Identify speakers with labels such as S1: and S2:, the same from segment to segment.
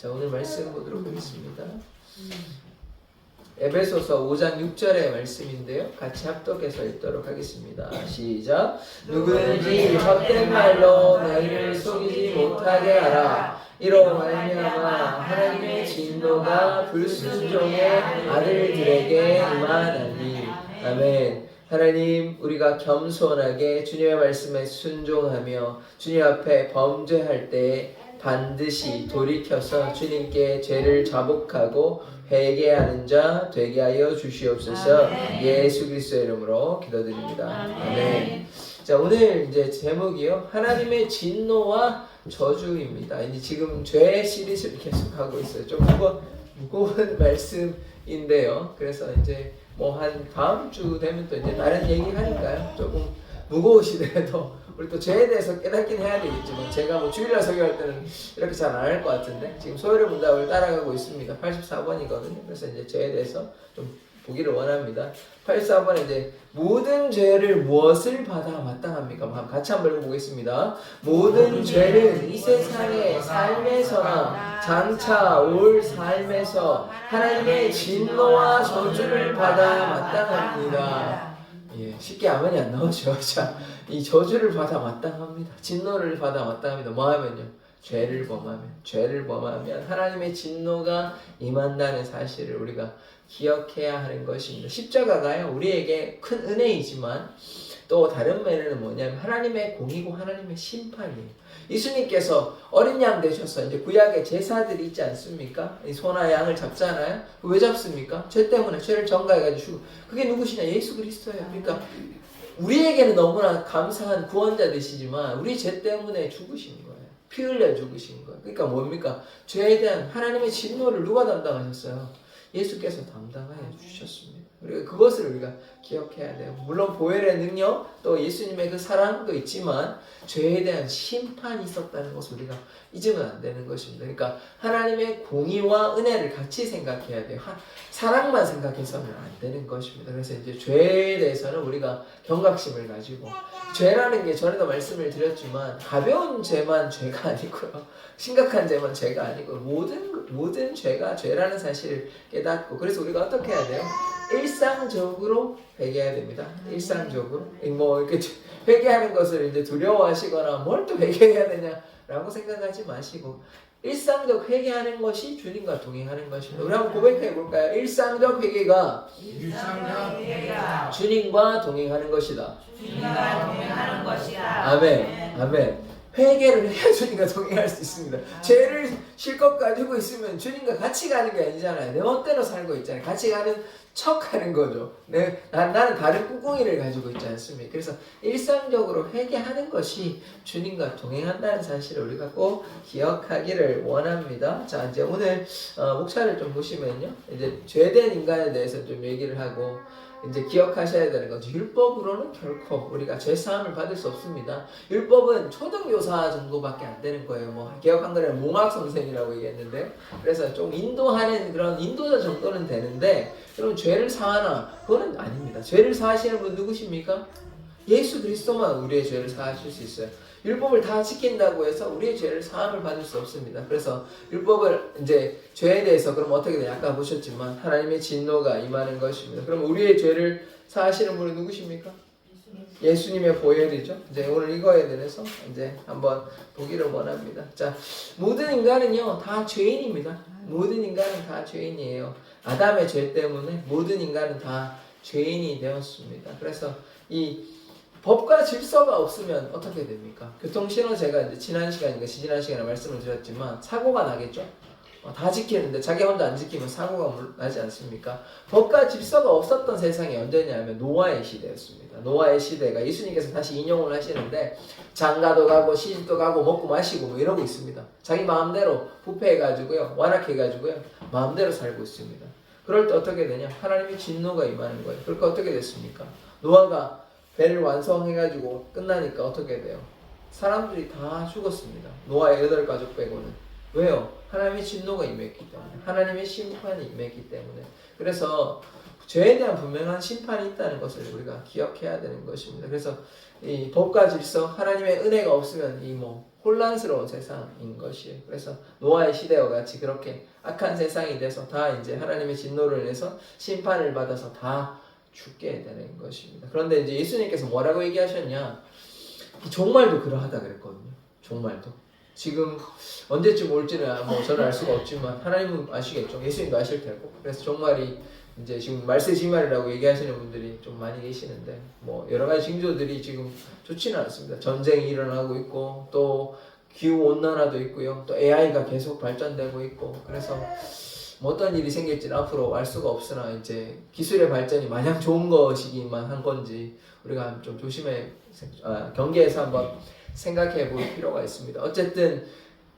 S1: 자, 오늘 말씀 보도록 하겠습니다. 에베소서 5장 6절의 말씀인데요. 같이 합독해서 읽도록 하겠습니다. 시작. 누구든지 헛된 말로 너희를 속이지 못하게 하라. 이로 말미암아 하나님의 진노가 불순종의 아들들에게 임하나니. 아멘. 하나님, 우리가 겸손하게 주님의 말씀에 순종하며 주님 앞에 범죄할 때 반드시 돌이켜서 주님께 죄를 자복하고 회개하는 자 되게 하여 주시옵소서. 예수 그리스도의 이름으로 기도드립니다. 아멘. 자, 오늘 이제 제목이요, 하나님의 진노와 저주입니다. 이제 지금 죄 시리즈를 계속 하고 있어요. 좀 무거운 말씀인데요. 그래서 이제 뭐 한 다음 주 되면 또 이제 다른 얘기 하니까요. 조금 무거우시더라도 우리 또 죄에 대해서 깨닫긴 해야 되겠지만, 제가 뭐 주일날 설교할 때는 이렇게 잘 안 할 것 같은데 지금 소요의 문답을 따라가고 있습니다. 84번이거든요. 그래서 이제 죄에 대해서 좀 보기를 원합니다. 84번에 이제 모든 죄를 무엇을 받아 마땅합니까? 같이 한번 읽어보겠습니다. 모든 죄는 이 세상의 삶에서나 장차 올 삶에서 하나님의 진노와 저주를 받아 마땅합니다. 예, 쉽게 아멘이 안 나오죠. 자, 이 저주를 받아 마땅합니다. 진노를 받아 마땅합니다. 뭐 하면요? 죄를 범하면 하나님의 진노가 임한다는 사실을 우리가 기억해야 하는 것입니다. 십자가가요, 우리에게 큰 은혜이지만 또 다른 면에는 뭐냐면 하나님의 공이고 하나님의 심판이에요. 예수님께서 어린 양 되셔서 이제 구약의 제사들이 있지 않습니까? 이 소나 양을 잡잖아요. 왜 잡습니까? 죄 때문에 죄를 전가해가지고. 그게 누구시냐? 예수 그리스도예요. 그러니까 우리에게는 너무나 감사한 구원자 되시지만 우리 죄 때문에 죽으신 거예요. 피 흘려 죽으신 거예요. 그러니까 뭡니까? 죄에 대한 하나님의 진노를 누가 담당하셨어요? 예수께서 담당해 주셨습니다. 그리고 그것을 우리가 기억해야 돼요. 물론 보혈의 능력, 또 예수님의 그 사랑도 있지만 죄에 대한 심판이 있었다는 것을 우리가 잊으면 안 되는 것입니다. 그러니까 하나님의 공의와 은혜를 같이 생각해야 돼요. 사랑만 생각해서는 안 되는 것입니다. 그래서 이제 죄에 대해서는 우리가 경각심을 가지고, 죄라는 게 전에도 말씀을 드렸지만 가벼운 죄만 죄가 아니고요, 심각한 죄만 죄가 아니고 모든 죄가 죄라는 사실을 깨닫고, 그래서 우리가 어떻게 해야 돼요? 일상적으로 회개해야 됩니다. 일상적으로 뭐 이렇게 회개하는 것을 이제 두려워하시거나 뭘 또 회개해야 되냐라고 생각하지 마시고, 일상적 회개하는 것이 주님과 동행하는 것입니다. 우리 한번 고백해 볼까요? 일상적 회개가 주님과 동행하는 것이다. 아멘. 아멘. 회개를 해야 주님과 동행할 수 있습니다. 죄를 실컷 가지고 있으면 주님과 같이 가는 게 아니잖아요. 내 멋대로 살고 있잖아요. 같이 가는 척 하는 거죠. 나는 다른 꿍꿍이를 가지고 있지 않습니까? 그래서 일상적으로 회개하는 것이 주님과 동행한다는 사실을 우리가 꼭 기억하기를 원합니다. 자, 이제 오늘 목차를 좀 보시면요, 이제 죄된 인간에 대해서 좀 얘기를 하고, 이제 기억하셔야 되는 건 율법으로는 결코 우리가 죄사함을 받을 수 없습니다. 율법은 초등교사 정도밖에 안 되는 거예요. 뭐 개혁한 거는 몽학 선생이라고 얘기했는데, 그래서 좀 인도하는 그런 인도자 정도는 되는데, 여러분 죄를 사하나? 그거는 아닙니다. 죄를 사하시는 분 누구십니까? 예수 그리스도만 우리의 죄를 사하실 수 있어요. 율법을 다 지킨다고 해서 우리의 죄를 사함을 받을 수 없습니다. 그래서 율법을 이제 죄에 대해서 그럼 어떻게 되냐? 아까 보셨지만 하나님의 진노가 임하는 것입니다. 그럼 우리의 죄를 사하시는 분은 누구십니까? 예수님의 보혈이죠. 이제 오늘 이거에 대해서 이제 한번 보기를 원합니다. 자, 모든 인간은요 다 죄인입니다. 모든 인간은 다 죄인이에요. 아담의 죄 때문에 모든 인간은 다 죄인이 되었습니다. 그래서 이 법과 질서가 없으면 어떻게 됩니까? 교통신호 제가 이제 지난 시간에 말씀을 드렸지만 사고가 나겠죠? 다 지키는데 자기 혼자 안 지키면 사고가 나지 않습니까? 법과 질서가 없었던 세상이 언제냐면 노아의 시대였습니다. 노아의 시대가 예수님께서 다시 인용을 하시는데, 장가도 가고 시집도 가고 먹고 마시고 뭐 이러고 있습니다. 자기 마음대로 부패해가지고요, 완악해가지고요, 마음대로 살고 있습니다. 그럴 때 어떻게 되냐? 하나님의 진노가 임하는 거예요. 그러니까 어떻게 됐습니까? 노아가 배를 완성해가지고 끝나니까 어떻게 돼요? 사람들이 다 죽었습니다. 노아의 8가족 빼고는. 왜요? 하나님의 진노가 임했기 때문에, 하나님의 심판이 임했기 때문에. 그래서 죄에 대한 분명한 심판이 있다는 것을 우리가 기억해야 되는 것입니다. 그래서 이 법과 질서, 하나님의 은혜가 없으면 이 혼란스러운 세상인 것이에요. 그래서 노아의 시대와 같이 그렇게 악한 세상이 돼서 다 이제 하나님의 진노를 인해서 심판을 받아서 다 죽게 되는 것입니다. 그런데 이제 예수님께서 뭐라고 얘기하셨냐? 종말도 그러하다 그랬거든요. 종말도. 지금 언제쯤 올지는 저는 알 수가 없지만 하나님은 아시겠죠. 예수님도 아실 테고. 그래서 종말이 이제 지금 말세지말이라고 얘기하시는 분들이 좀 많이 계시는데 여러 가지 징조들이 지금 좋지는 않습니다. 전쟁이 일어나고 있고 또 기후 온난화도 있고요. 또 AI가 계속 발전되고 있고 그래서 어떤 일이 생길지는 앞으로 알 수가 없으나 이제 기술의 발전이 마냥 좋은 것이기만 한 건지 우리가 좀 경계해서 한번 생각해 볼 필요가 있습니다. 어쨌든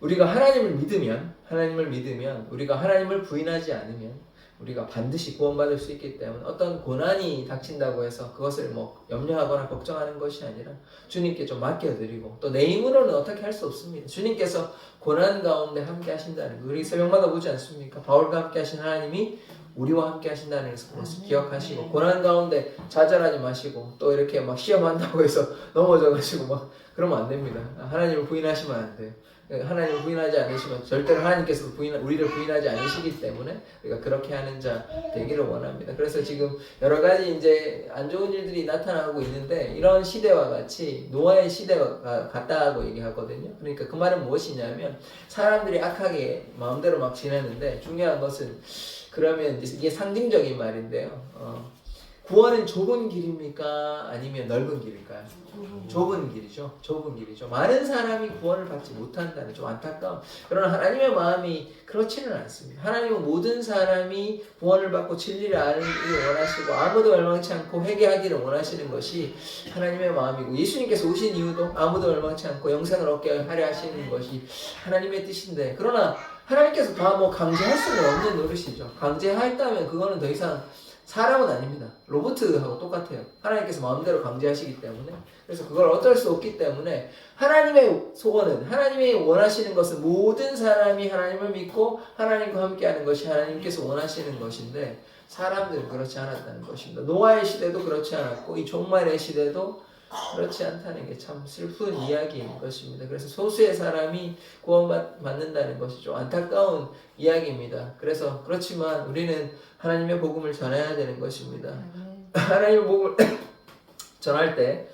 S1: 우리가 하나님을 믿으면 우리가 하나님을 부인하지 않으면 우리가 반드시 구원받을 수 있기 때문에 어떤 고난이 닥친다고 해서 그것을 염려하거나 걱정하는 것이 아니라 주님께 좀 맡겨드리고 또 내 힘으로는 어떻게 할 수 없습니다. 주님께서 고난 가운데 함께 하신다는 거 우리 새벽마다 보지 않습니까? 바울과 함께 하신 하나님이 우리와 함께 하신다는 것을 기억하시고 고난 가운데 좌절하지 마시고 또 이렇게 시험한다고 해서 넘어져가지고 그러면 안 됩니다. 하나님을 부인하시면 안 돼요. 하나님을 부인하지 않으시면 절대로 하나님께서 우리를 부인하지 않으시기 때문에 우리가 그렇게 하는 자 되기를 원합니다. 그래서 지금 여러 가지 이제 안 좋은 일들이 나타나고 있는데 이런 시대와 같이 노아의 시대가 같다고 얘기하거든요. 그러니까 그 말은 무엇이냐면 사람들이 악하게 마음대로 지내는데 중요한 것은 그러면 이게 상징적인 말인데요. 구원은 좁은 길입니까? 아니면 넓은 길일까요? 좁은 길이죠. 좁은 길이죠. 많은 사람이 구원을 받지 못한다는 좀 안타까운. 그러나 하나님의 마음이 그렇지는 않습니다. 하나님은 모든 사람이 구원을 받고 진리를 알기를 원하시고 아무도 멸망치 않고 회개하기를 원하시는 것이 하나님의 마음이고 예수님께서 오신 이유도 아무도 멸망치 않고 영생을 얻게 하려 하시는 것이 하나님의 뜻인데 그러나 하나님께서 다 강제할 수는 없는 노릇이죠. 강제했다면 그거는 더 이상 사람은 아닙니다. 로봇하고 똑같아요. 하나님께서 마음대로 강제하시기 때문에 그래서 그걸 어쩔 수 없기 때문에 하나님의 소원은 하나님이 원하시는 것은 모든 사람이 하나님을 믿고 하나님과 함께하는 것이 하나님께서 원하시는 것인데 사람들은 그렇지 않았다는 것입니다. 노아의 시대도 그렇지 않았고 이 종말의 시대도 그렇지 않다는 게 참 슬픈 이야기인 것입니다. 그래서 소수의 사람이 구원받는다는 것이 좀 안타까운 이야기입니다. 그래서 그렇지만 우리는 하나님의 복음을 전해야 되는 것입니다. 하나님의 복음을 전할 때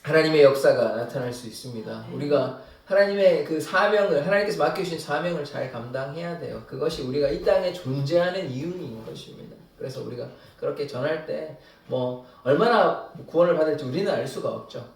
S1: 하나님의 역사가 나타날 수 있습니다. 우리가 하나님의 그 사명을 하나님께서 맡겨주신 사명을 잘 감당해야 돼요. 그것이 우리가 이 땅에 존재하는 이유인 것입니다. 그래서 우리가 그렇게 전할 때 얼마나 구원을 받을지 우리는 알 수가 없죠.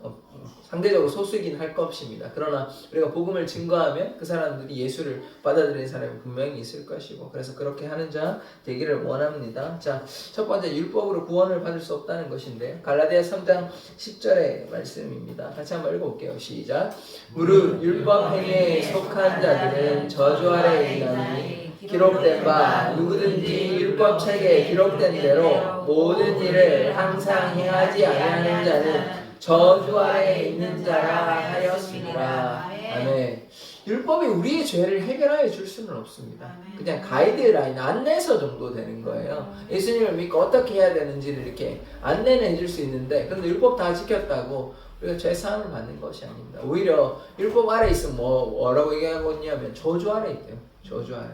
S1: 상대적으로 소수이긴 할 것입니다. 그러나 우리가 복음을 증거하면 그 사람들이 예수를 받아들이는 사람이 분명히 있을 것이고 그래서 그렇게 하는 자 되기를 원합니다. 자, 첫 번째 율법으로 구원을 받을 수 없다는 것인데요. 갈라디아 3장 10절의 말씀입니다. 같이 한번 읽어볼게요. 시작. 무릇 율법 행위에 속한 자들은 저주 아래에 있나니 기록된 바 누구든지 율법 책에 기록된 대로 모든 일을 항상 행하지 아니하는 자는 저주 아래에 있는 자라 하였습니다. 아멘. 율법이 우리의 죄를 해결하여 줄 수는 없습니다. 그냥 가이드라인, 안내서 정도 되는 거예요. 예수님을 믿고 어떻게 해야 되는지를 이렇게 안내는 해줄 수 있는데 그런데 율법 다 지켰다고 우리가 죄사함을 받는 것이 아닙니다. 오히려 율법 아래 있으면 뭐라고 얘기하고 있냐면 저주 아래 있대요. 저주 아래.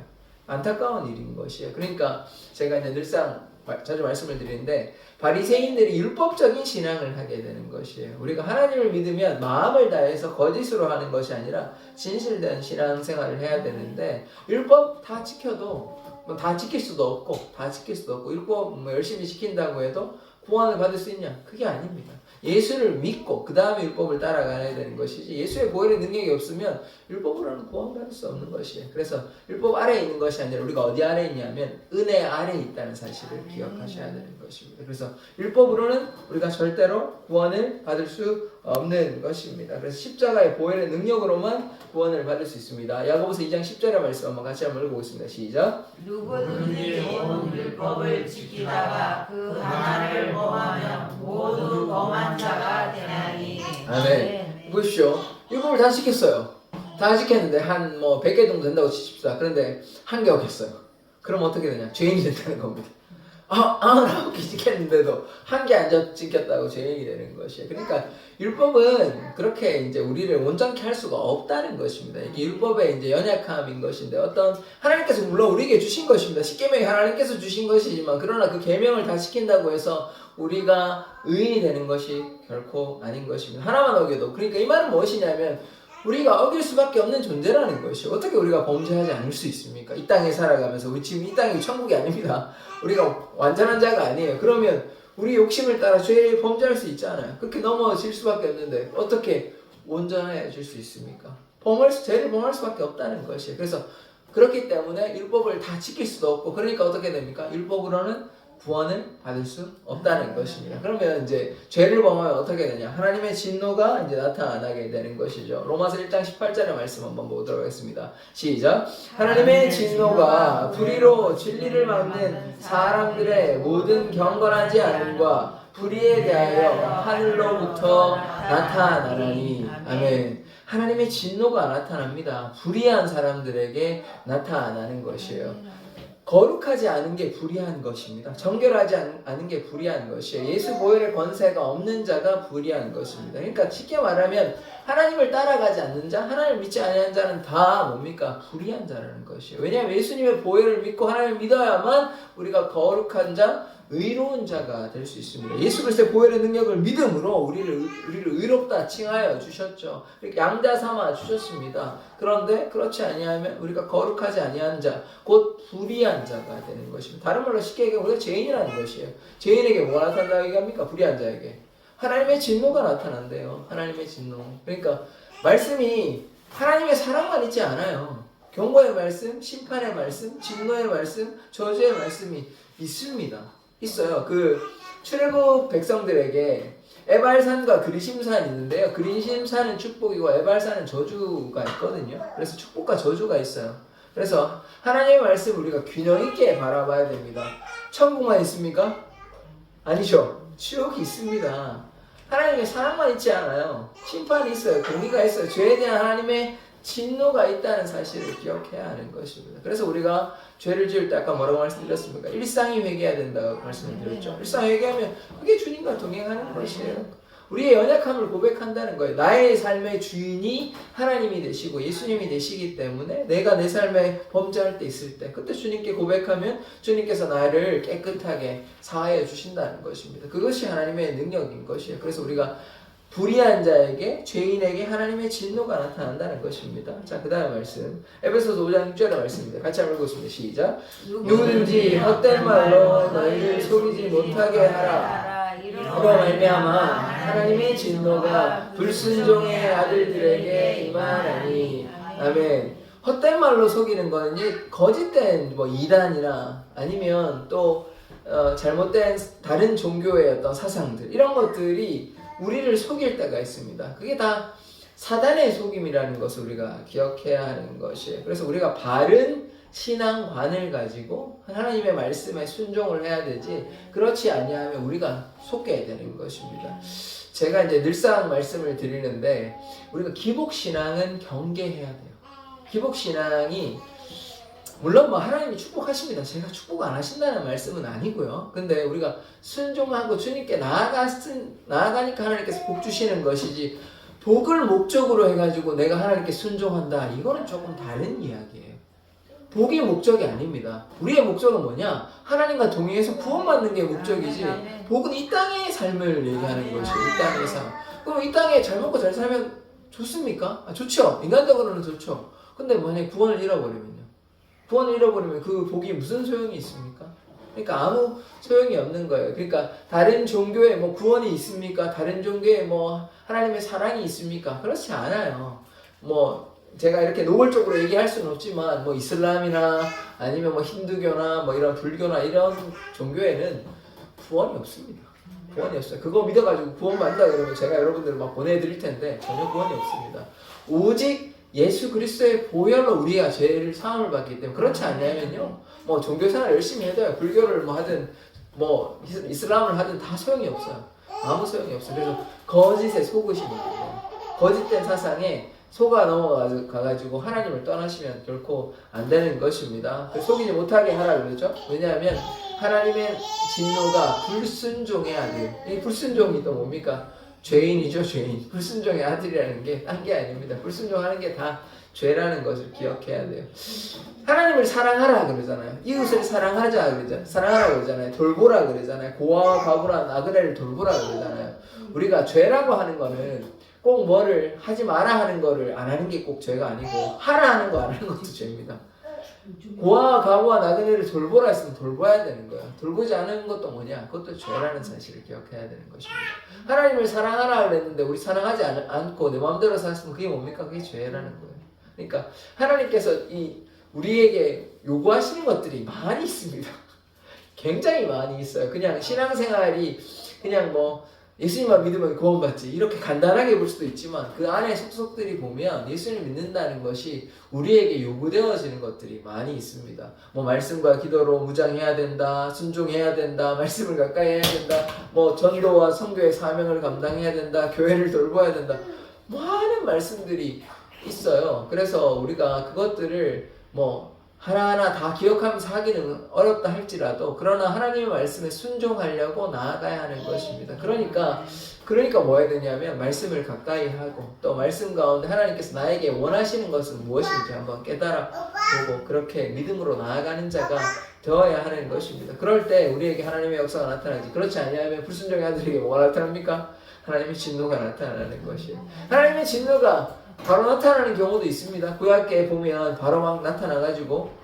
S1: 안타까운 일인 것이에요. 그러니까 제가 이제 늘상 자주 말씀을 드리는데 바리새인들이 율법적인 신앙을 하게 되는 것이에요. 우리가 하나님을 믿으면 마음을 다해서 거짓으로 하는 것이 아니라 진실된 신앙생활을 해야 되는데 율법 다 지켜도 다 지킬 수도 없고 율법 열심히 지킨다고 해도 구원을 받을 수 있냐? 그게 아닙니다. 예수를 믿고 그 다음에 율법을 따라가야 되는 것이지 예수의 보혈의 능력이 없으면 율법으로는 구원받을 수 없는 것이에요. 그래서 율법 아래에 있는 것이 아니라 우리가 어디 아래에 있냐면 은혜 아래에 있다는 사실을 기억하셔야 되는 것입니다. 그래서 율법으로는 우리가 절대로 구원을 받을 수 없는 것입니다. 그래서 십자가의 보혈의 능력으로만 구원을 받을 수 있습니다. 야고보서 2장 10절의 말씀 한번 같이 한번 읽어보겠습니다. 시작.
S2: 누구든지 온 율법을 지키다가 그 하나를 범하면 모두 범한 자가 되나니.
S1: 아멘. 보십시오. 율법을 다 지켰어요. 다 지켰는데 한 100개 정도 된다고 치십시다. 그런데 한 개 어겼어요. 그럼 어떻게 되냐? 죄인이 된다는 겁니다. 99개 지켰는데도 한 개 안 지켰다고 죄인이 되는 것이에요. 그러니까 율법은 그렇게 이제 우리를 온전케 할 수가 없다는 것입니다. 이게 율법의 이제 연약함인 것인데 하나님께서 물론 우리에게 주신 것입니다. 십계명이 하나님께서 주신 것이지만 그러나 그 계명을 다 지킨다고 해서 우리가 의인이 되는 것이 결코 아닌 것입니다. 하나만 어겨도. 그러니까 이 말은 무엇이냐면 우리가 어길 수밖에 없는 존재라는 것이요. 어떻게 우리가 범죄하지 않을 수 있습니까? 이 땅에 살아가면서 우리 지금 이 땅이 천국이 아닙니다. 우리가 완전한 자가 아니에요. 그러면 우리 욕심을 따라 죄를 범죄할 수 있잖아요. 그렇게 넘어질 수밖에 없는데 어떻게 온전해질 수 있습니까? 죄를 범할 수밖에 없다는 것이에요. 그래서 그렇기 때문에 율법을 다 지킬 수도 없고 그러니까 어떻게 됩니까? 율법으로는 구원을 받을 수 없다는 것입니다. 그러면 이제 죄를 범하면 어떻게 되냐? 하나님의 진노가 이제 나타나게 되는 것이죠. 로마서 1장 18절의 말씀 한번 보도록 하겠습니다. 시작. 하나님의 진노가 불의로 진리를 막는 사람들의 모든 경건하지 않음과 불의에 대하여 하늘로부터 나타나나니. 아멘. 하나님의 진노가 나타납니다. 불의한 사람들에게 나타나는 것이에요. 거룩하지 않은 게 불의한 것입니다. 정결하지 않은 게 불의한 것이에요. 예수 보혈의 권세가 없는 자가 불의한 것입니다. 그러니까 쉽게 말하면 하나님을 따라가지 않는 자, 하나님을 믿지 않는 자는 다 뭡니까? 불의한 자라는 것이에요. 왜냐하면 예수님의 보혈을 믿고 하나님을 믿어야만 우리가 거룩한 자, 의로운 자가 될 수 있습니다. 예수 그리스도의 보혈의 능력을 믿음으로 우리를 의롭다 칭하여 주셨죠. 양자 삼아 주셨습니다. 그런데 그렇지 아니하면 우리가 거룩하지 아니한 자, 곧 불의한 자가 되는 것입니다. 다른 말로 쉽게 얘기하면 우리가 죄인이라는 것이에요. 죄인에게 뭐가 나타난다고 얘기합니까? 불의한 자에게. 하나님의 진노가 나타난대요. 하나님의 진노. 그러니까 말씀이 하나님의 사랑만 있지 않아요. 경고의 말씀, 심판의 말씀, 진노의 말씀, 저주의 말씀이 있습니다. 있어요. 그 출애굽 백성들에게 에발산과 그리심산이 있는데요. 그리심산은 축복이고 에발산은 저주가 있거든요. 그래서 축복과 저주가 있어요. 그래서 하나님의 말씀을 우리가 균형 있게 바라봐야 됩니다. 천국만 있습니까? 아니죠. 지옥이 있습니다. 하나님의 사랑만 있지 않아요. 심판이 있어요. 공의가 있어요. 죄에 대한 하나님의 진노가 있다는 사실을 기억해야 하는 것입니다. 그래서 우리가 죄를 지을 때 아까 뭐라고 말씀드렸습니까? 일상이 회개해야 된다고 말씀을 드렸죠. 일상이 회개하면 그게 주님과 동행하는 것이에요. 우리의 연약함을 고백한다는 거예요. 나의 삶의 주인이 하나님이 되시고 예수님이 되시기 때문에 내가 내 삶에 범죄할 때 있을 때 그때 주님께 고백하면 주님께서 나를 깨끗하게 사하여 주신다는 것입니다. 그것이 하나님의 능력인 것이에요. 그래서 우리가 불의한 자에게, 죄인에게 하나님의 진노가 나타난다는 것입니다. 자, 그 다음 말씀. 에베소서 5장 6절의 말씀입니다. 같이 한번 읽겠습니다. 시작. 누구든지 헛된 말로 너희를 속이지 못하게 하라. 이로 말미암아 하나님의 진노가 불순종의 아들들에게 임하나니. 아멘. 헛된 말로 속이는 거는 이제 거짓된 뭐 이단이나 아니면 또 잘못된 다른 종교의 어떤 사상들 이런 것들이 우리를 속일 때가 있습니다. 그게 다 사단의 속임이라는 것을 우리가 기억해야 하는 것이에요. 그래서 우리가 바른 신앙관을 가지고 하나님의 말씀에 순종을 해야 되지 그렇지 아니하면 우리가 속게 되는 것입니다. 제가 이제 늘상 말씀을 드리는데 우리가 기복신앙은 경계해야 돼요. 기복신앙이 물론 뭐 하나님이 축복하십니다. 제가 축복 안 하신다는 말씀은 아니고요. 근데 우리가 순종하고 주님께 나아가니까 하나님께서 복 주시는 것이지 복을 목적으로 해가지고 내가 하나님께 순종한다. 이거는 조금 다른 이야기예요. 복이 목적이 아닙니다. 우리의 목적은 뭐냐? 하나님과 동행해서 구원받는 게 목적이지 복은 이 땅의 삶을 얘기하는 것이에요. 이 땅의 삶. 그럼 이 땅에 잘 먹고 잘 살면 좋습니까? 좋죠. 인간적으로는 좋죠. 근데 만약에 구원을 잃어버리면요. 구원을 잃어버리면 그 복이 무슨 소용이 있습니까? 그러니까 아무 소용이 없는 거예요. 그러니까 다른 종교에 뭐 구원이 있습니까? 다른 종교에 뭐 하나님의 사랑이 있습니까? 그렇지 않아요. 뭐 제가 이렇게 노골적으로 얘기할 수는 없지만 뭐 이슬람이나 아니면 뭐 힌두교나 뭐 이런 불교나 이런 종교에는 구원이 없습니다. 구원이 없어요. 그거 믿어가지고 구원 받는다 그러면 제가 여러분들을 막 보내드릴 텐데 전혀 구원이 없습니다. 오직 예수 그리스도의 보혈로 우리가 죄를 사함을 받기 때문에 그렇지 않냐면요 뭐 종교생활 열심히 해도요 불교를 뭐 하든 뭐 이슬람을 하든 다 소용이 없어요. 아무 소용이 없어요. 그래서 거짓에 속으시는 거예요. 거짓된 사상에 속아 넘어가가지고 하나님을 떠나시면 결코 안 되는 것입니다. 속이지 못하게 하라 그러죠. 왜냐하면 하나님의 진노가 불순종의 아들. 이 불순종이 또 뭡니까? 죄인이죠, 죄인. 불순종의 아들이라는 게 딴 게 아닙니다. 불순종하는 게 다 죄라는 것을 기억해야 돼요. 하나님을 사랑하라 그러잖아요. 이웃을 사랑하자 그러잖아요. 사랑하라 그러잖아요. 돌보라 그러잖아요. 고아와 과부나 나그네를 돌보라 그러잖아요. 우리가 죄라고 하는 거는 꼭 뭐를 하지 마라 하는 거를 안 하는 게 꼭 죄가 아니고 하라 하는 거 안 하는 것도 죄입니다. 고아와 과부와 나그네를 돌보라 했으면 돌봐야 되는 거야. 돌보지 않은 것도 뭐냐? 그것도 죄라는 사실을 기억해야 되는 것입니다. 하나님을 사랑하라 그랬는데 우리 사랑하지 않고 내 마음대로 살았으면 그게 뭡니까? 그게 죄라는 거예요. 그러니까 하나님께서 우리에게 요구하시는 것들이 많이 있습니다. 굉장히 많이 있어요. 그냥 신앙생활이 그냥 뭐 예수님만 믿으면 구원받지 이렇게 간단하게 볼 수도 있지만 그 안에 속속들이 보면 예수님 믿는다는 것이 우리에게 요구되어지는 것들이 많이 있습니다. 뭐 말씀과 기도로 무장해야 된다, 순종해야 된다, 말씀을 가까이 해야 된다, 뭐 전도와 선교의 사명을 감당해야 된다, 교회를 돌봐야 된다, 많은 말씀들이 있어요. 그래서 우리가 그것들을 뭐 하나하나 다 기억하면서 하기는 어렵다 할지라도 그러나 하나님의 말씀에 순종하려고 나아가야 하는 것입니다. 그러니까 뭐 해야 되냐면 말씀을 가까이 하고 또 말씀 가운데 하나님께서 나에게 원하시는 것은 무엇인지 한번 깨달아 보고 그렇게 믿음으로 나아가는 자가 되어야 하는 것입니다. 그럴 때 우리에게 하나님의 역사가 나타나지. 그렇지 않으면 불순종의 아들에게 뭐가 나타납니까? 하나님의 진노가 나타나는 것이에요. 하나님의 진노가 바로 나타나는 경우도 있습니다. 구약에 보면 바로 막 나타나가지고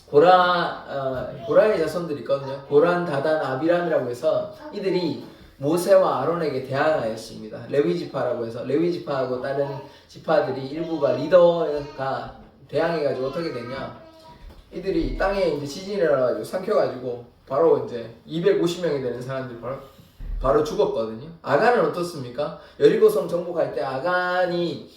S1: 고라의 자손들이 있거든요. 고란, 다단, 아비람이라고 해서 이들이 모세와 아론에게 대항하였습니다. 레위 지파라고 해서 레위 지파하고 다른 지파들이 일부가 리더가 대항해가지고 어떻게 됐냐? 이들이 땅에 이제 지진이 일어나가지고 삼켜가지고 바로 이제 250명이 되는 사람들이 바로 죽었거든요. 아간은 어떻습니까? 여리고성 정복할 때 아간이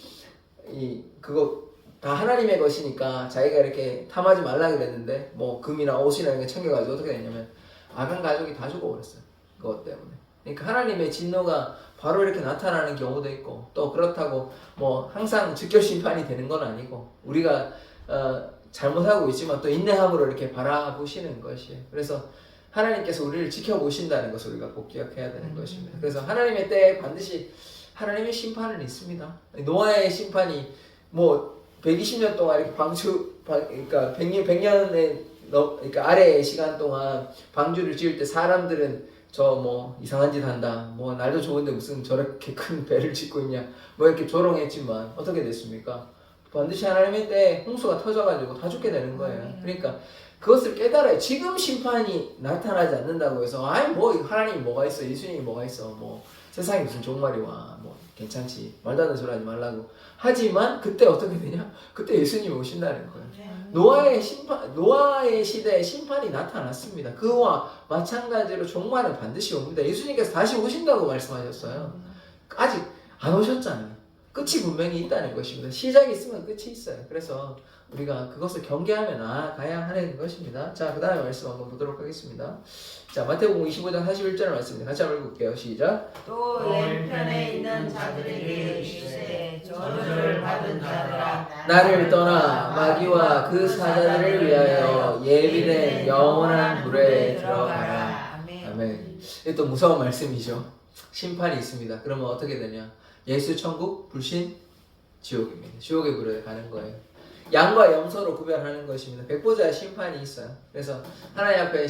S1: 그거 다 하나님의 것이니까 자기가 이렇게 탐하지 말라 그랬는데 뭐 금이나 옷이나 이런 게 챙겨가지고 어떻게 됐냐면 아간 가족이 다 죽어버렸어요. 그것 때문에. 그러니까 하나님의 진노가 바로 이렇게 나타나는 경우도 있고 또 그렇다고 뭐 항상 즉결 심판이 되는 건 아니고 우리가 잘못하고 있지만 또 인내함으로 이렇게 바라보시는 것이에요. 그래서 하나님께서 우리를 지켜보신다는 것을 우리가 꼭 기억해야 되는 것입니다. 그래서 하나님의 때에 반드시 하나님의 심판은 있습니다. 노아의 심판이 뭐 120년 동안 이렇게 그러니까 100년의 그러니까 아래의 시간 동안 방주를 지을 때 사람들은 저 뭐 이상한 짓 한다. 뭐 날도 좋은데 무슨 저렇게 큰 배를 짓고 있냐. 뭐 이렇게 조롱했지만 어떻게 됐습니까? 반드시 하나님의 때에 홍수가 터져가지고 다 죽게 되는 거예요. 그러니까 그것을 깨달아요. 지금 심판이 나타나지 않는다고 해서 아이 뭐 하나님이 뭐가 있어, 예수님이 뭐가 있어, 뭐 세상에 무슨 종말이 와, 뭐 괜찮지, 말도 안 되는 소리 하지 말라고. 하지만 그때 어떻게 되냐? 그때 예수님이 오신다는 거예요. 노아의 시대에 심판이 나타났습니다. 그와 마찬가지로 종말은 반드시 옵니다. 예수님께서 다시 오신다고 말씀하셨어요. 아직 안 오셨잖아요. 끝이 분명히 있다는 것입니다. 시작이 있으면 끝이 있어요. 그래서 우리가 그것을 경계하며 나아가야 하는 것입니다. 자, 그 다음에 말씀 한번 보도록 하겠습니다. 자, 마태복음 25장 41절 말씀입니다. 같이 한번 읽을게요. 시작.
S2: 또 왼편에 있는 자들에게 이르시되 저주를 받은 자들아
S1: 나를 떠나 마귀와 그 사자들을 위하여 예비된 영원한 불에 들어가라. 아멘. 이게 또 무서운 말씀이죠. 심판이 있습니다. 그러면 어떻게 되냐? 예수 천국, 불신 지옥입니다. 지옥의 불에 가는 거예요. 양과 염소로 구별하는 것입니다. 백보자의 심판이 있어요. 그래서 하나님 앞에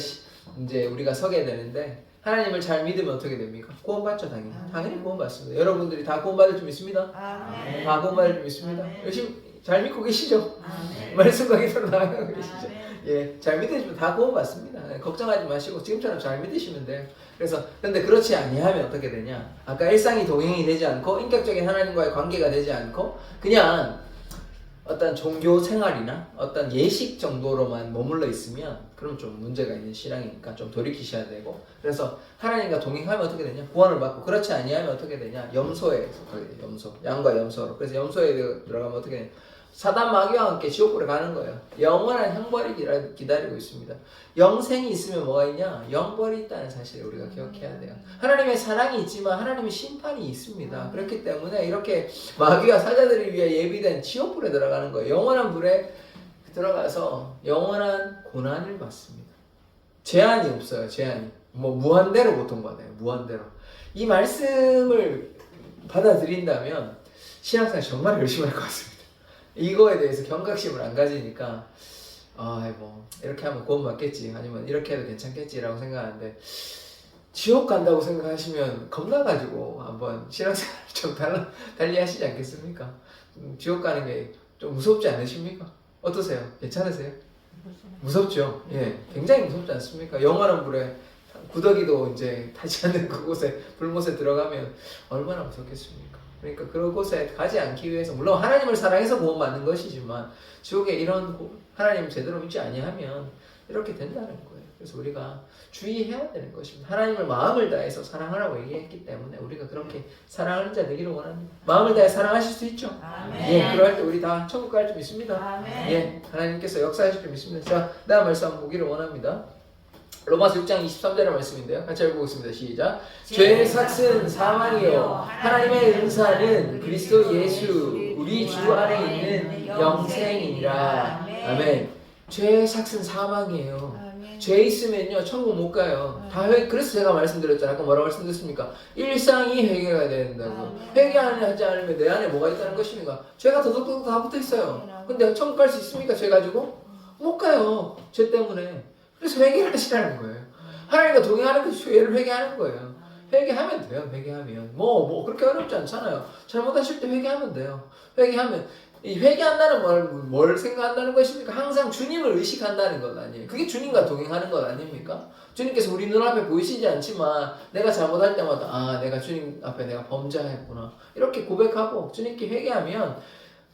S1: 이제 우리가 서게 되는데 하나님을 잘 믿으면 어떻게 됩니까? 구원받죠, 당연히. 당연히 구원받습니다. 여러분들이 다 구원받을 줄 믿습니다?
S2: 아멘.
S1: 다 구원받을 줄 믿습니다?
S2: 아멘.
S1: 열심히 잘 믿고 계시죠?
S2: 아멘.
S1: 말씀과 기도로 나아가고 계시죠?
S2: 아멘.
S1: 예, 잘 믿으시면 다 구원받습니다. 걱정하지 마시고 지금처럼 잘 믿으시면 돼요. 그래서 근데 그렇지 아니하면 어떻게 되냐? 아까 일상이 동행이 되지 않고 인격적인 하나님과의 관계가 되지 않고 그냥 어떤 종교 생활이나 어떤 예식 정도로만 머물러 있으면 그럼 좀 문제가 있는 신앙이니까 좀 돌이키셔야 되고 그래서 하나님과 동행하면 어떻게 되냐? 구원을 받고 그렇지 아니하면 어떻게 되냐? 염소에 속하게 돼요. 염소, 양과 염소로. 그래서 염소에 들어가면 어떻게 되냐? 사단 마귀와 함께 지옥불에 가는 거예요. 영원한 형벌이 기다리고 있습니다. 영생이 있으면 뭐가 있냐? 영벌이 있다는 사실을 우리가 기억해야 돼요. 하나님의 사랑이 있지만 하나님의 심판이 있습니다. 그렇기 때문에 이렇게 마귀와 사자들을 위해 예비된 지옥불에 들어가는 거예요. 영원한 불에 들어가서 영원한 고난을 받습니다. 제한이 없어요. 제한이. 뭐 무한대로 고통받아요. 무한대로. 이 말씀을 받아들인다면 신앙생활 정말 열심히 할 것 같습니다. 이거에 대해서 경각심을 안 가지니까 뭐 이렇게 하면 구원 받겠지, 아니면 이렇게 해도 괜찮겠지라고 생각하는데, 지옥 간다고 생각하시면 겁나가지고 한번 신앙생활 좀 달리 하시지 않겠습니까? 지옥 가는 게 좀 무섭지 않으십니까? 어떠세요? 괜찮으세요? 무섭죠? 예, 굉장히 무섭지 않습니까? 영원한 불에 구더기도 이제 타지 않는 그곳에 불못에 들어가면 얼마나 무섭겠습니까? 그러니까 그곳에 가지 않기 위해서, 물론 하나님을 사랑해서 구원받는 것이지만 지옥에 이런 하나님 제대로 믿지 아니하면 이렇게 된다는 거예요. 그래서 우리가 주의해야 되는 것입니다. 하나님을 마음을 다해서 사랑하라고 얘기했기 때문에 우리가 그렇게 사랑하는 자 되기를 원합니다. 마음을 다해 사랑하실 수 있죠?
S2: 아멘.
S1: 예, 그럴 때 우리 다 천국 갈 줄 믿습니다.
S2: 아멘.
S1: 예, 하나님께서 역사하실 줄 믿습니다. 자, 다음 말씀 한번 보기를 원합니다. 로마서 6장 23절의 말씀인데요. 같이 읽어보겠습니다. 시작. 죄의 삭은 사망이요 하나님의 은사는 그리스도 예수 우리 주 안에 있는 영생이니라. 아멘. 죄의 삭은 사망이에요. 죄 있으면요 천국 못 가요. 그래서 제가 말씀드렸잖아요. 아까 뭐라고 말씀드렸습니까? 일상이 회개가 된다고. 회개하지 않으면 내 안에 뭐가 있다는 것입니까? 죄가 더덕더덕 다 붙어 있어요. 근데 천국 갈 수 있습니까? 죄 가지고? 못 가요. 죄 때문에. 그래서 회개를 하시라는 거예요. 하나님과 동행하는 그 죄를 회개하는 거예요. 회개하면 돼요. 회개하면 뭐 그렇게 어렵지 않잖아요. 잘못하실 때 회개하면 돼요. 회개하면, 이 회개한다는 뭘 생각한다는 것입니까? 항상 주님을 의식한다는 것 아니에요. 그게 주님과 동행하는 것 아닙니까? 주님께서 우리 눈앞에 보이시지 않지만 내가 잘못할 때마다 내가 주님 앞에 내가 범죄했구나 이렇게 고백하고 주님께 회개하면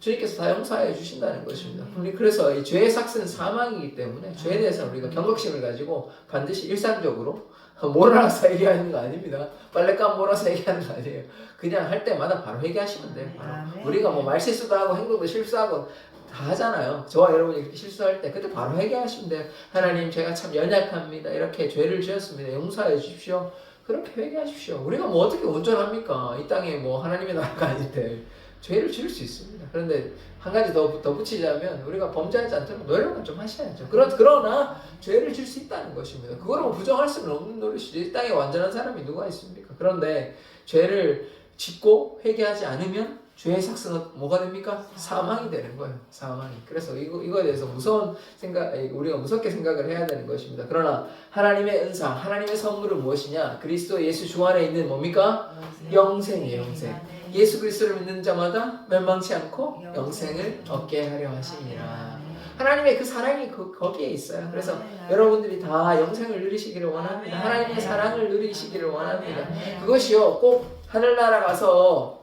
S1: 주님께서 다 용서해 주신다는 것입니다. 그래서 이 죄의 삭은 사망이기 때문에 죄에 대해서는 우리가 경각심을 가지고 반드시 일상적으로 몰아서 얘기하는 거 아닙니다. 빨랫감 몰아서 얘기하는 거 아니에요. 그냥 할 때마다 바로 회개하시면 돼요. 바로. 우리가 뭐 말실수도 하고 행동도 실수하고 다 하잖아요. 저와 여러분이 이렇게 실수할 때 그때 바로 회개하시면 돼요. 하나님 제가 참 연약합니다. 이렇게 죄를 지었습니다. 용서해 주십시오. 그렇게 회개하십시오. 우리가 뭐 어떻게 온전합니까? 이 땅에 뭐 하나님의 나라가 아닌데 죄를 지을 수 있습니다. 그런데 한 가지 더 붙이자면 우리가 범죄하지 않도록 노력은 좀 하셔야죠. 그러나 죄를 지을 수 있다는 것입니다. 그거를 뭐 부정할 수는 없는 노릇이죠. 이 땅에 완전한 사람이 누가 있습니까? 그런데 죄를 짓고 회개하지 않으면 죄의 삭은 뭐가 됩니까? 사망이 되는 거예요. 사망이. 그래서 이거에 대해서 우리가 무섭게 생각을 해야 되는 것입니다. 그러나 하나님의 은사, 하나님의 선물은 무엇이냐? 그리스도 예수 주 안에 있는 뭡니까? 영생이에요. 영생. 예수 그리스도를 믿는 자마다 멸망치 않고 영생을 얻게 하려 하시니라. 하나님의 그 사랑이 거기에 있어요. 그래서 여러분들이 다 영생을 누리시기를 원합니다. 하나님의 사랑을 누리시기를 원합니다. 그것이요 꼭 하늘나라 가서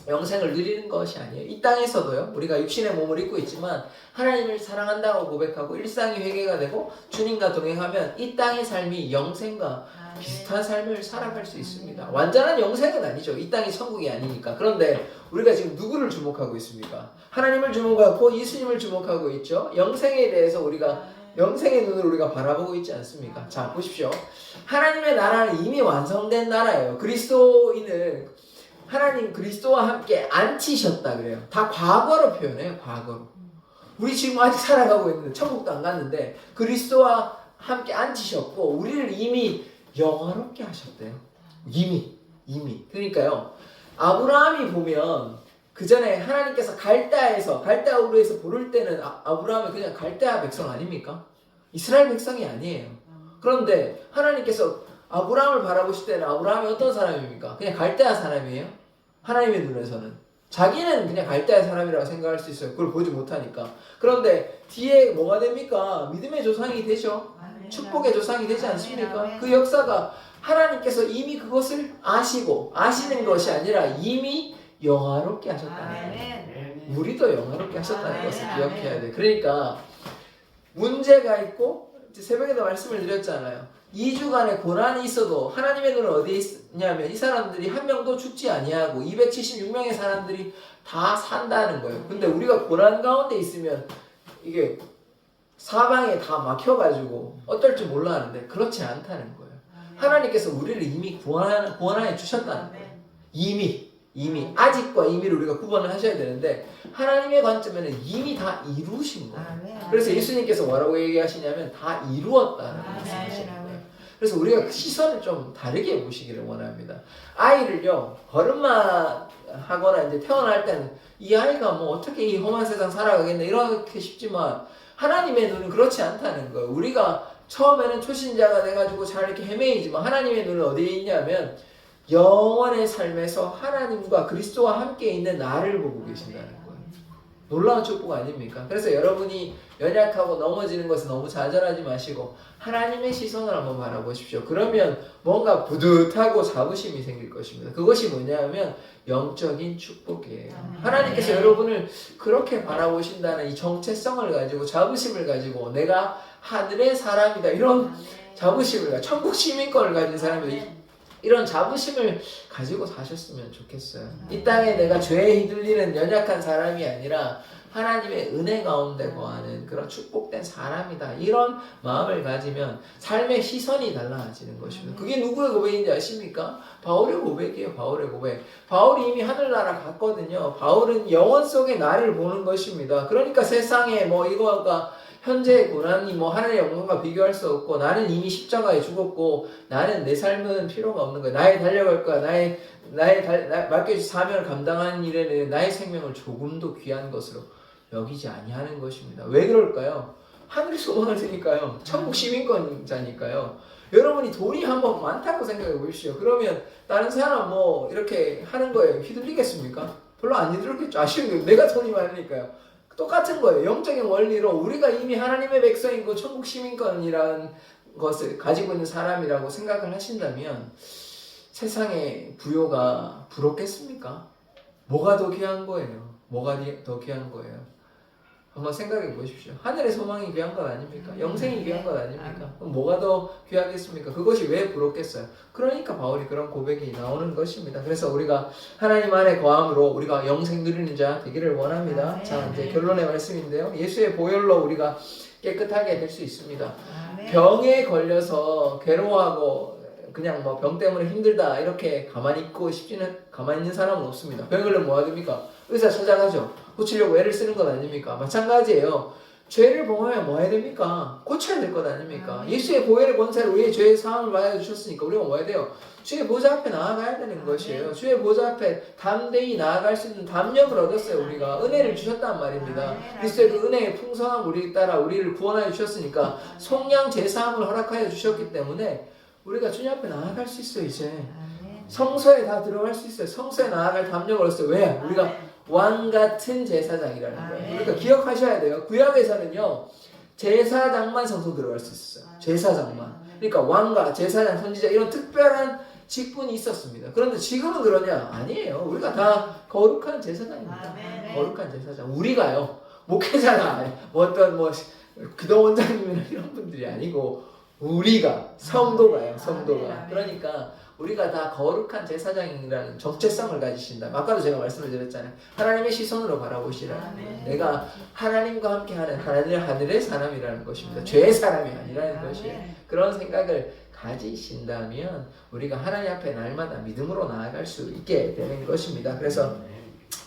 S1: 영생을 누리는 것이 아니에요. 이 땅에서도요 우리가 육신의 몸을 입고 있지만 하나님을 사랑한다고 고백하고 일상이 회개가 되고 주님과 동행하면 이 땅의 삶이 영생과 비슷한 삶을 살아갈 수 있습니다. 완전한 영생은 아니죠. 이 땅이 천국이 아니니까. 그런데 우리가 지금 누구를 주목하고 있습니까? 하나님을 주목하고 예수님을 주목하고 있죠. 영생에 대해서 우리가 영생의 눈으로 우리가 바라보고 있지 않습니까? 자 보십시오. 하나님의 나라는 이미 완성된 나라예요. 그리스도인을 하나님 그리스도와 함께 앉히셨다 그래요. 다 과거로 표현해요. 과거로. 우리 지금 아직 살아가고 있는데 천국도 안 갔는데 그리스도와 함께 앉히셨고 우리를 이미 영화롭게 하셨대요. 이미. 그러니까요. 아브라함이 보면 그 전에 하나님께서 갈대아 우르에서 부를 때는 아브라함이 그냥 갈대아 백성 아닙니까? 이스라엘 백성이 아니에요. 그런데 하나님께서 아브라함을 바라보실 때는 아브라함이 어떤 사람입니까? 그냥 갈대아 사람이에요. 하나님의 눈에서는 자기는 그냥 갈대아 사람이라고 생각할 수 있어요. 그걸 보지 못하니까. 그런데 뒤에 뭐가 됩니까? 믿음의 조상이 되죠. 축복의 조상이 되지 않습니까? 그 역사가 하나님께서 이미 그것을 아시는 것이 아니라 이미 영화롭게 하셨다는 거예요. 우리도 영화롭게 하셨다는 것을 기억해야 돼. 그러니까 문제가 있고 새벽에도 말씀을 드렸잖아요. 2주간의 고난이 있어도 하나님의 눈은 어디에 있냐면 이 사람들이 한 명도 죽지 아니하고 276명의 사람들이 다 산다는 거예요. 근데 우리가 고난 가운데 있으면 이게 사방에 다 막혀가지고 어떨 줄 몰라 하는데 그렇지 않다는 거예요. 하나님께서 우리를 이미 구원하여 주셨다는 거예요. 이미 아직과 이미를 우리가 구분을 하셔야 되는데 하나님의 관점에는 이미 다 이루신 거예요. 그래서 예수님께서 뭐라고 얘기하시냐면 다 이루었다는 말씀하시는 거예요. 그래서 우리가 그 시선을 좀 다르게 보시기를 원합니다. 아이를요 걸음마 하거나 이제 태어날 때는 이 아이가 뭐 어떻게 이 험한 세상 살아가겠나 이렇게 싶지만 하나님의 눈은 그렇지 않다는 거예요. 우리가 처음에는 초신자가 돼가지고 잘 이렇게 헤매이지만 하나님의 눈은 어디에 있냐면 영원의 삶에서 하나님과 그리스도와 함께 있는 나를 보고 계신다는 거예요. 놀라운 축복 아닙니까? 그래서 여러분이 연약하고 넘어지는 것은 너무 좌절하지 마시고 하나님의 시선을 한번 바라보십시오. 그러면 뭔가 뿌듯하고 자부심이 생길 것입니다. 그것이 뭐냐면 영적인 축복이에요. 하나님께서 여러분을 그렇게 바라보신다는 이 정체성을 가지고 자부심을 가지고 내가 하늘의 사람이다 이런 자부심을 가지고 천국 시민권을 가진 사람이 이런 자부심을 가지고 사셨으면 좋겠어요. 이 땅에 내가 죄에 휘둘리는 연약한 사람이 아니라 하나님의 은혜 가운데 거하는 그런 축복된 사람이다. 이런 마음을 가지면 삶의 시선이 달라지는 것입니다. 그게 누구의 고백인지 아십니까? 바울의 고백이에요. 바울의 고백. 바울이 이미 하늘나라 갔거든요. 바울은 영원 속에 나를 보는 것입니다. 그러니까 세상에 뭐 이거가 현재의 고난이 뭐 하늘의 영광과 비교할 수 없고 나는 이미 십자가에 죽었고 나는 내 삶은 필요가 없는 거야. 나의 달려갈 거야. 나의 맡겨진 사명을 감당하는 일에는 나의 생명을 조금도 귀한 것으로 여기지 아니하는 것입니다. 왜 그럴까요? 하늘의 소망을 드니까요. 천국 시민권자니까요. 여러분이 돈이 한번 많다고 생각해 보십시오. 그러면 다른 사람 뭐 이렇게 하는 거에 휘둘리겠습니까? 별로 안 휘둘리겠죠. 아쉬운 게 내가 돈이 많으니까요. 똑같은 거예요. 영적인 원리로 우리가 이미 하나님의 백성이고 천국 시민권이라는 것을 가지고 있는 사람이라고 생각을 하신다면 세상의 부요가 부럽겠습니까? 뭐가 더 귀한 거예요? 뭐가 더 귀한 거예요? 한번 생각해 보십시오. 하늘의 소망이 귀한 것 아닙니까? 영생이 귀한 것 아닙니까? 그럼 뭐가 더 귀하겠습니까? 그것이 왜 부럽겠어요? 그러니까 바울이 그런 고백이 나오는 것입니다. 그래서 우리가 하나님 안에 거함으로 우리가 영생 누리는 자 되기를 원합니다. 자, 이제 결론의 말씀인데요. 예수의 보혈로 우리가 깨끗하게 될 수 있습니다. 병에 걸려서 괴로워하고 그냥 뭐 병 때문에 힘들다 이렇게 가만히 있는 사람은 없습니다. 병에 걸리면 뭐 합니까? 의사 찾아가죠. 고치려고 애를 쓰는 것 아닙니까? 마찬가지예요. 죄를 범하면 뭐 해야 됩니까? 고쳐야 될 것 아닙니까? 예수의 보혈의 권세로 우리의 죄의 사함을 받아 주셨으니까 우리가 뭐 해야 돼요? 주의 보좌 앞에 나아가야 되는 것이에요. 주의 보좌 앞에 담대히 나아갈 수 있는 담력을 얻었어요. 우리가 은혜를 주셨단 말입니다. 그리스도의 그 은혜의 풍성함 우리 따라 우리를 구원하여 주셨으니까 속량 제사함을 허락하여 주셨기 때문에 우리가 주님 앞에 나아갈 수 있어요. 이제 성소에 다 들어갈 수 있어요. 성소에 나아갈 담력을 얻었어요. 왜? 우리가 왕 같은 제사장이라는 거예요. 그러니까 기억하셔야 돼요. 구약에서는요 제사장만 성소 들어갈 수 있었어요. 제사장만. 그러니까 왕과 제사장, 선지자 이런 특별한 직분이 있었습니다. 그런데 지금은 그러냐? 아니에요. 우리가 다 거룩한 제사장입니다. 거룩한 제사장. 우리가요 목회자나 어떤 뭐 기도 원장님이나 이런 분들이 아니고 우리가 성도가요. 성도가. 그러니까 우리가 다 거룩한 제사장이라는 정체성을 가지신다. 아까도 제가 말씀을 드렸잖아요. 하나님의 시선으로 바라보시라는 거예요. 내가 하나님과 함께하는 하늘의 사람이라는 것입니다. 죄의 사람이 아니라는 것이에요. 그런 생각을 가지신다면 우리가 하나님 앞에 날마다 믿음으로 나아갈 수 있게 되는 것입니다. 그래서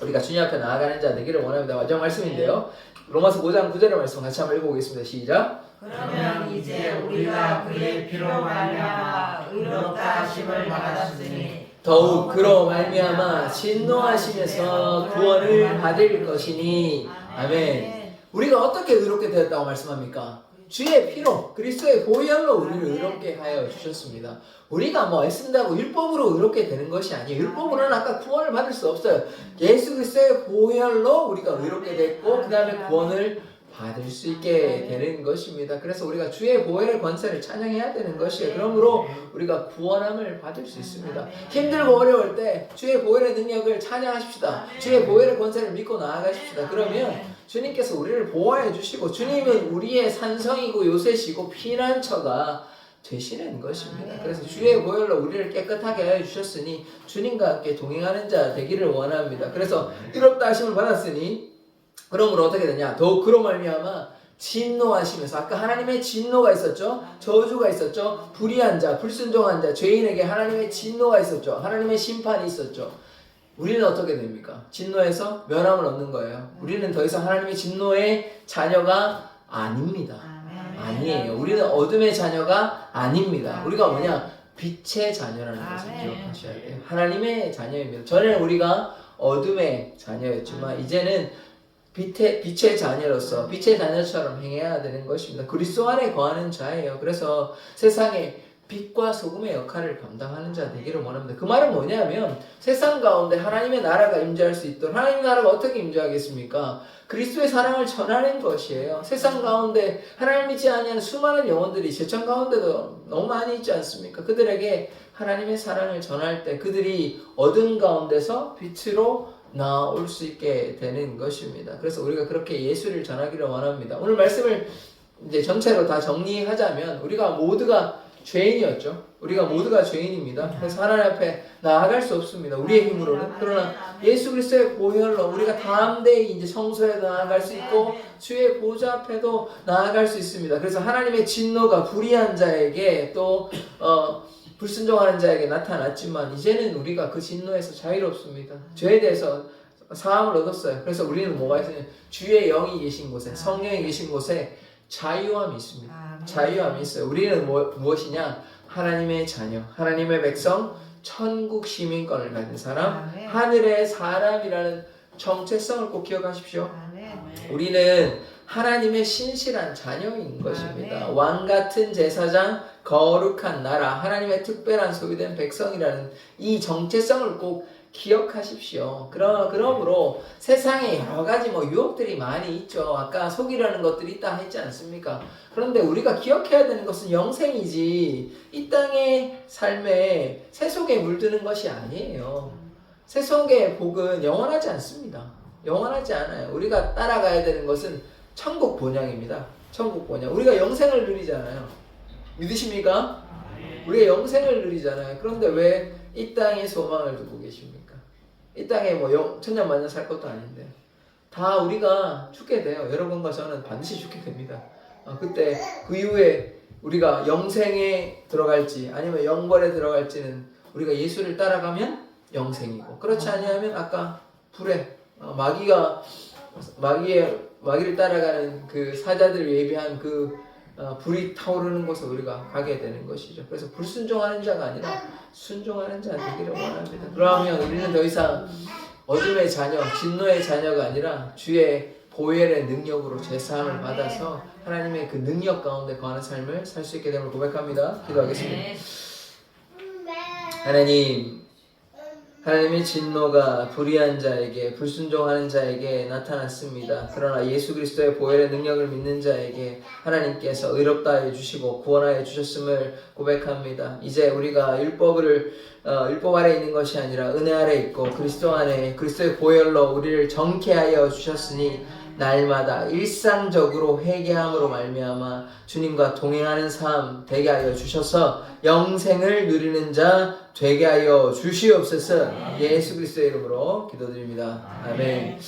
S1: 우리가 주님 앞에 나아가는 자 되기를 원합니다. 마지막 말씀인데요. 로마서 5장 9절의 말씀 같이 한번 읽어보겠습니다. 시작.
S2: 그러면 이제 우리가 그의 피로 말미암아 의롭다 하심을 받았으니
S1: 더욱 그로 말미암아 진노하심에서 구원을 받을 것이니 아멘. 우리가 어떻게 의롭게 되었다고 말씀합니까? 주의 피로 그리스도의 보혈로 우리를 의롭게 하여 주셨습니다. 우리가 뭐 애쓴다고 율법으로 의롭게 되는 것이 아니에요. 율법으로는 아까 구원을 받을 수 없어요. 예수 그리스도의 보혈로 우리가 의롭게 됐고 그 다음에 구원을 받을 수 있게 되는 것입니다. 그래서 우리가 주의 보혈의 권세를 찬양해야 되는 것이에요. 그러므로 우리가 구원함을 받을 수 있습니다. 힘들고 어려울 때 주의 보혈의 능력을 찬양하십시다. 주의 보혈의 권세를 믿고 나아가십시다. 그러면 주님께서 우리를 보호해 주시고 주님은 우리의 산성이고 요새시고 피난처가 되시는 것입니다. 그래서 주의 보혈로 우리를 깨끗하게 하여 주셨으니 주님과 함께 동행하는 자 되기를 원합니다. 그래서 의롭다 하심을 받았으니 그러므로 어떻게 되냐? 더욱 그로 말미암아 진노하시면서 아까 하나님의 진노가 있었죠. 저주가 있었죠. 불의한 자, 불순종한 자, 죄인에게 하나님의 진노가 있었죠. 하나님의 심판이 있었죠. 우리는 어떻게 됩니까? 진노에서 면함을 얻는 거예요. 우리는 더 이상 하나님의 진노의 자녀가 아닙니다. 아니에요. 우리는 어둠의 자녀가 아닙니다. 우리가 뭐냐? 빛의 자녀라는 것을 기억하셔야 돼요. 하나님의 자녀입니다. 전에는 우리가 어둠의 자녀였지만 이제는 빛의 자녀로서 빛의 자녀처럼 행해야 되는 것입니다. 그리스도 안에 거하는 자예요. 그래서 세상에 빛과 소금의 역할을 감당하는 자 되기를 원합니다. 그 말은 뭐냐면 세상 가운데 하나님의 나라가 임재할 수 있도록 하나님의 나라가 어떻게 임재하겠습니까? 그리스도의 사랑을 전하는 것이에요. 세상 가운데 하나님 믿지 아니하는 수많은 영혼들이 세상 가운데도 너무 많이 있지 않습니까? 그들에게 하나님의 사랑을 전할 때 그들이 어둠 가운데서 빛으로 나올 수 있게 되는 것입니다. 그래서 우리가 그렇게 예수를 전하기를 원합니다. 오늘 말씀을 이제 전체로 다 정리하자면 우리가 모두가 죄인이었죠. 우리가 모두가 죄인입니다. 그래서 하나님 앞에 나아갈 수 없습니다. 우리의 힘으로는. 그러나 예수 그리스도의 보혈로 우리가 담대히 이제 성소에 나아갈 수 있고 주의 보좌 앞에도 나아갈 수 있습니다. 그래서 하나님의 진노가 불의한 자에게 또 불순종하는 자에게 나타났지만 이제는 우리가 그 진노에서 자유롭습니다. 죄에 대해서 사함을 얻었어요. 그래서 우리는 뭐가 있어요? 주의 영이 계신 곳에, 성령이 계신 곳에 자유함이 있습니다. 자유함이 있어요. 우리는 무엇이냐? 하나님의 자녀, 하나님의 백성, 천국 시민권을 가진 사람, 하늘의 사람이라는 정체성을 꼭 기억하십시오. 우리는 하나님의 신실한 자녀인 것입니다. 왕 같은 제사장, 거룩한 나라, 하나님의 특별한 소유된 백성이라는 이 정체성을 꼭 기억하십시오. 그러므로 세상에 여러 가지 유혹들이 많이 있죠. 아까 속이려는 것들이 있다 했지 않습니까? 그런데 우리가 기억해야 되는 것은 영생이지 이 땅의 삶에 세속에 물드는 것이 아니에요. 세속의 복은 영원하지 않습니다. 영원하지 않아요. 우리가 따라가야 되는 것은 천국 본향입니다. 천국 본향. 우리가 영생을 누리잖아요. 믿으십니까? 우리가 영생을 누리잖아요. 그런데 왜 이 땅에 소망을 두고 계십니까? 이 땅에 천년만년 살 것도 아닌데 다 우리가 죽게 돼요. 여러분과 저는 반드시 죽게 됩니다. 그때 그 이후에 우리가 영생에 들어갈지 아니면 영벌에 들어갈지는 우리가 예수를 따라가면 영생이고 그렇지 아니하면 아까 불에 마귀를 따라가는 그 사자들을 예비한 그 불이 타오르는 곳에 우리가 가게 되는 것이죠. 그래서 불순종하는 자가 아니라 순종하는 자 되기를 원합니다. 그러면 우리는 더 이상 어둠의 자녀, 진노의 자녀가 아니라 주의 보혈의 능력으로 죄사함을 받아서 하나님의 그 능력 가운데 거하는 삶을 살 수 있게 됨을 고백합니다. 기도하겠습니다. 하나님의 진노가 불의한 자에게, 불순종하는 자에게 나타났습니다. 그러나 예수 그리스도의 보혈의 능력을 믿는 자에게 하나님께서 의롭다 해주시고 구원하여 주셨음을 고백합니다. 이제 우리가 율법 아래 있는 것이 아니라 은혜 아래 있고 그리스도 안에 그리스도의 보혈로 우리를 정케하여 주셨으니 날마다 일상적으로 회개함으로 말미암아 주님과 동행하는 삶 되게 하여 주셔서 영생을 누리는 자 되게 하여 주시옵소서. 예수 그리스도의 이름으로 기도드립니다. 아멘.